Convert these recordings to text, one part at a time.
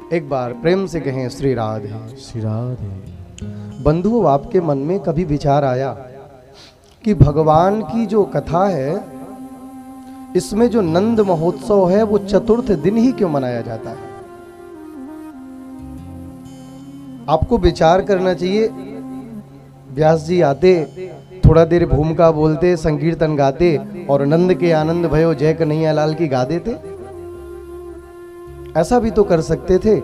एक बार प्रेम से कहें श्री राधे। श्री राधे। बंधुओं, आपके मन में कभी विचार आया कि भगवान की जो कथा है, इसमें जो नंद महोत्सव है वो चतुर्थ दिन ही क्यों मनाया जाता है? आपको विचार करना चाहिए। व्यास जी आते, थोड़ा देर भूमिका बोलते, संकीर्तन गाते और नंद के आनंद भयो जय कन्हैया लाल की गा देते। ऐसा भी तो कर सकते थे।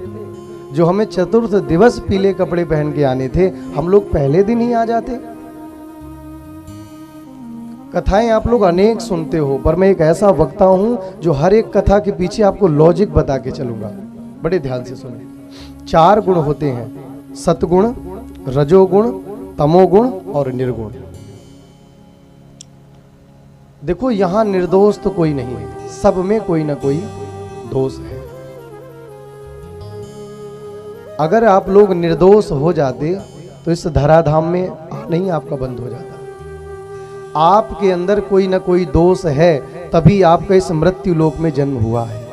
जो हमें चतुर्थ दिवस पीले कपड़े पहन के आने थे, हम लोग पहले दिन ही आ जाते। कथाएं आप लोग अनेक सुनते हो, पर मैं एक ऐसा वक्ता हूं जो हर एक कथा के पीछे आपको लॉजिक बता के चलूंगा। बड़े ध्यान से सुने। 4 गुण होते हैं, सतगुण, रजोगुण, तमोगुण और निर्गुण। देखो, यहां निर्दोष तो कोई नहीं है, सब में कोई ना कोई दोष है। अगर आप लोग निर्दोष हो जाते तो इस धराधाम में नहीं आपका बंद हो जाता। आपके अंदर कोई ना कोई दोष है, तभी आपका इस मृत्यु लोक में जन्म हुआ है।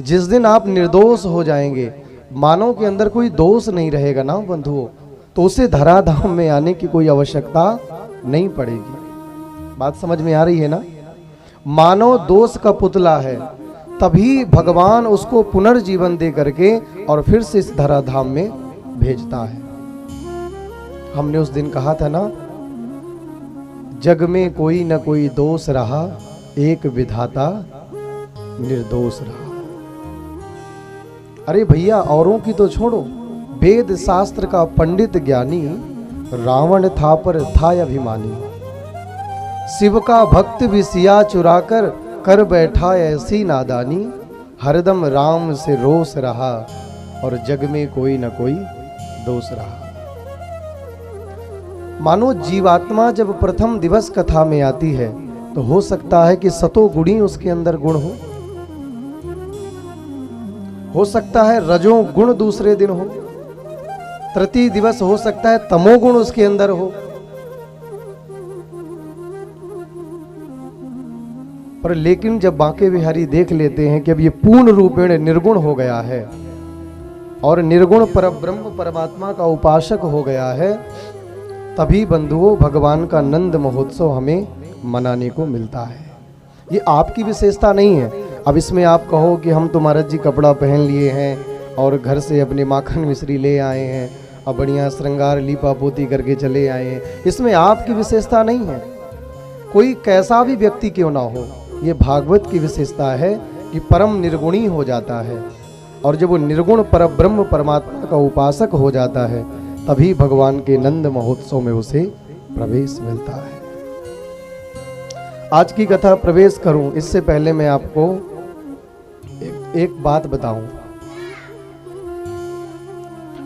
जिस दिन आप निर्दोष हो जाएंगे, मानव के अंदर कोई दोष नहीं रहेगा ना बंधुओं, तो उसे धराधाम में आने की कोई आवश्यकता नहीं पड़ेगी। बात समझ में आ रही है ना? मानव दोष का पुतला है, तभी भगवान उसको पुनर्जीवन दे करके और फिर से इस धराधाम में भेजता है। हमने उस दिन कहा था ना, जग में कोई न कोई दोष रहा, एक विधाता निर्दोष रहा। अरे भैया, औरों की तो छोड़ो, वेद शास्त्र का पंडित ज्ञानी रावण था पर था अभिमानी। शिव का भक्त भी सिया चुराकर कर बैठा ऐसी नादानी। हरदम राम से रोष रहा और जग में कोई न कोई दोष रहा। मानो जीवात्मा जब प्रथम दिवस कथा में आती है तो हो सकता है कि सतो गुणी उसके अंदर गुण हो सकता है रजो गुण दूसरे दिन हो, तृतीय दिवस हो सकता है तमोगुण उसके अंदर हो। पर लेकिन जब बांके बिहारी देख लेते हैं कि अब ये पूर्ण रूपेण निर्गुण हो गया है और निर्गुण परब्रह्म परमात्मा का उपासक हो गया है, तभी बंधुओं भगवान का नंद महोत्सव हमें मनाने को मिलता है। ये आपकी विशेषता नहीं है। अब इसमें आप कहो कि हम तो महाराज जी कपड़ा पहन लिए हैं और घर से अपने माखन मिश्री ले आए हैं और बढ़िया श्रृंगार लीपा पोती करके चले आए हैं, इसमें आपकी विशेषता नहीं है। कोई कैसा भी व्यक्ति क्यों ना हो, ये भागवत की विशेषता है कि परम निर्गुणी हो जाता है, और जब वो निर्गुण परब्रह्म परमात्मा का उपासक हो जाता है, तभी भगवान के नंद महोत्सव में उसे प्रवेश मिलता है। आज की कथा प्रवेश करूं इससे पहले मैं आपको एक बात बताऊं।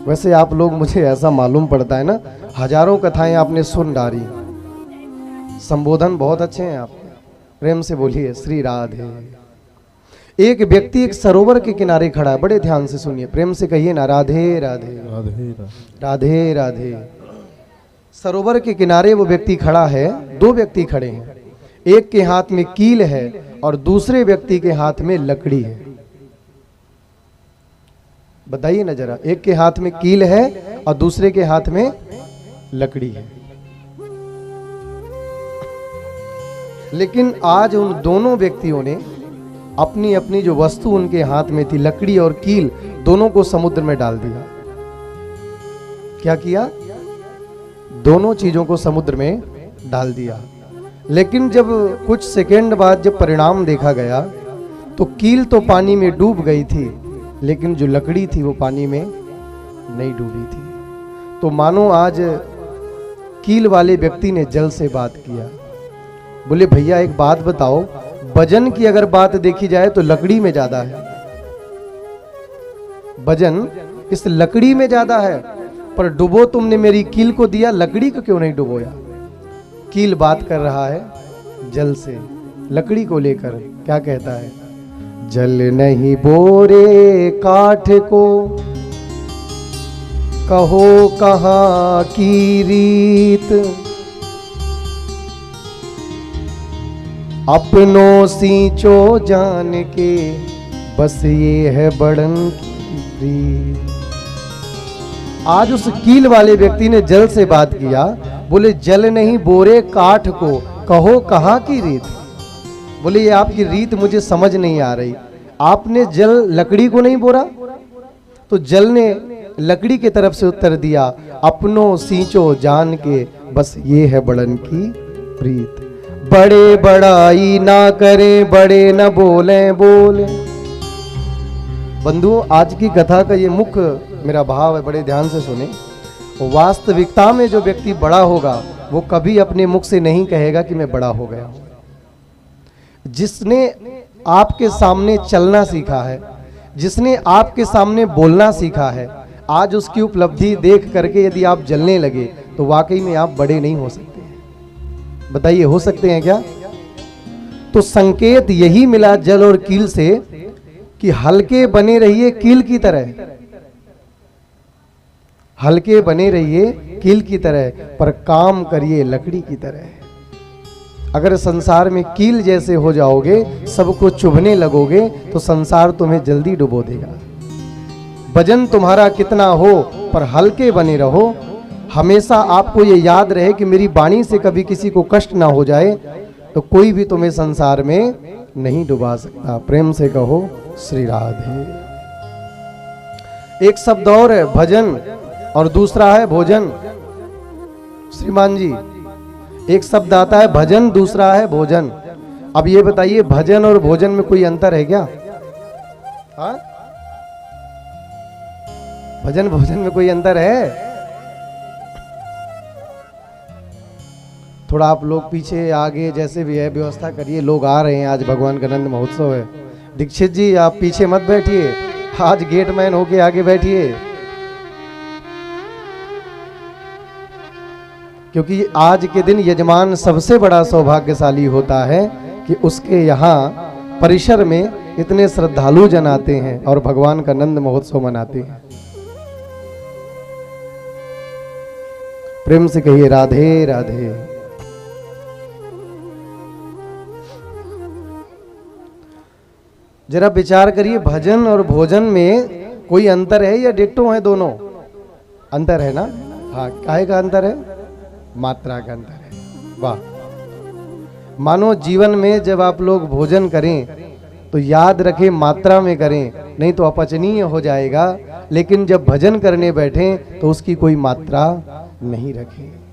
वैसे आप लोग, मुझे ऐसा मालूम पड़ता है ना, हजारों कथाएं आपने सुन डाली, संबोधन बहुत अच्छे हैं आपके, प्रेम से बोलिए श्री राधे। एक व्यक्ति एक सरोवर के किनारे खड़ा है, बड़े ध्यान से सुनिए, प्रेम से कहिए ना, राधे राधे राधे राधे राधे। सरोवर के किनारे वो व्यक्ति खड़ा है, 2 व्यक्ति खड़े हैं, एक के हाथ में कील है और दूसरे व्यक्ति के हाथ में लकड़ी है। बताइए ना जरा, एक के हाथ में कील है और दूसरे के हाथ में लकड़ी है। लेकिन आज उन दोनों व्यक्तियों ने अपनी अपनी जो वस्तु उनके हाथ में थी, लकड़ी और कील, दोनों को समुद्र में डाल दिया। क्या किया? दोनों चीजों को समुद्र में डाल दिया। लेकिन जब कुछ सेकंड बाद जब परिणाम देखा गया तो कील तो पानी में डूब गई थी, लेकिन जो लकड़ी थी वो पानी में नहीं डूबी थी। तो मानो आज कील वाले व्यक्ति ने जल से बात किया, बोले भैया एक बात बताओ, वजन की अगर बात देखी जाए तो लकड़ी में ज्यादा है, वजन इस लकड़ी में ज्यादा है, पर डुबो तुमने मेरी कील को दिया, लकड़ी को क्यों नहीं डुबोया? कील बात कर रहा है जल से, लकड़ी को लेकर क्या कहता है? जल नहीं बोरे काठ को, कहो कहाँ की रीत, अपनों सींचो जान के बस ये है बड़न की प्रीत। आज उस कील वाले व्यक्ति ने जल से बात किया, बोले जल नहीं बोरे काठ को, कहो कहाँ की रीत। बोले ये आपकी रीत मुझे समझ नहीं आ रही। आपने जल लकड़ी को नहीं बोरा, तो जल ने लकड़ी की तरफ से उत्तर दिया, अपनों सींचो जान के, बस ये है बड़न की प्रीत। बड़े बड़ाई ना करें, बड़े न बोले बोले। बंधुओं, आज की कथा का ये मुख्य मेरा भाव है, बड़े ध्यान से सुने। वास्तविकता में जो व्यक्ति बड़ा होगा वो कभी अपने मुख से नहीं कहेगा कि मैं बड़ा हो गया हूं। जिसने आपके सामने चलना सीखा है, जिसने आपके सामने बोलना सीखा है, आज उसकी उपलब्धि देख करके यदि आप जलने लगे तो वाकई में आप बड़े नहीं हो सकते। बताइए, हो सकते हैं क्या? तो संकेत यही मिला जल और कील से कि हल्के बने रहिए कील की तरह, हल्के बने रहिए कील की तरह, पर काम करिए लकड़ी की तरह। अगर संसार में कील जैसे हो जाओगे, सबको चुभने लगोगे, तो संसार तुम्हें जल्दी डुबो देगा। वजन तुम्हारा कितना हो, पर हल्के बने रहो। हमेशा आपको ये याद रहे कि मेरी वाणी से कभी किसी को कष्ट ना हो जाए, तो कोई भी तुम्हें संसार में नहीं डुबा सकता। प्रेम से कहो श्री राधे। एक शब्द और है भजन, और दूसरा है भोजन। श्रीमान जी, एक शब्द आता है भजन, दूसरा है भोजन। अब ये बताइए, भजन और भोजन में कोई अंतर है क्या? हाँ, भजन भोजन में कोई अंतर है? थोड़ा आप लोग पीछे आगे जैसे भी है व्यवस्था करिए, लोग आ रहे हैं, आज भगवान का नंद महोत्सव है। दीक्षित जी, आप पीछे मत बैठिए, आज गेटमैन होके आगे बैठिए, क्योंकि आज के दिन यजमान सबसे बड़ा सौभाग्यशाली होता है कि उसके यहाँ परिसर में इतने श्रद्धालु जन आते हैं और भगवान का नंद महोत्सव मनाते हैं। प्रेम से कहिए राधे राधे। जरा विचार करिए, भजन और भोजन में कोई अंतर है या डिट्टो है? दोनों अंतर है ना? हाँ, काहे का अंतर है? मात्रा का अंतर है। वाह! मानो जीवन में जब आप लोग भोजन करें तो याद रखें मात्रा में करें, नहीं तो अपचनीय हो जाएगा। लेकिन जब भजन करने बैठें तो उसकी कोई मात्रा नहीं रखें।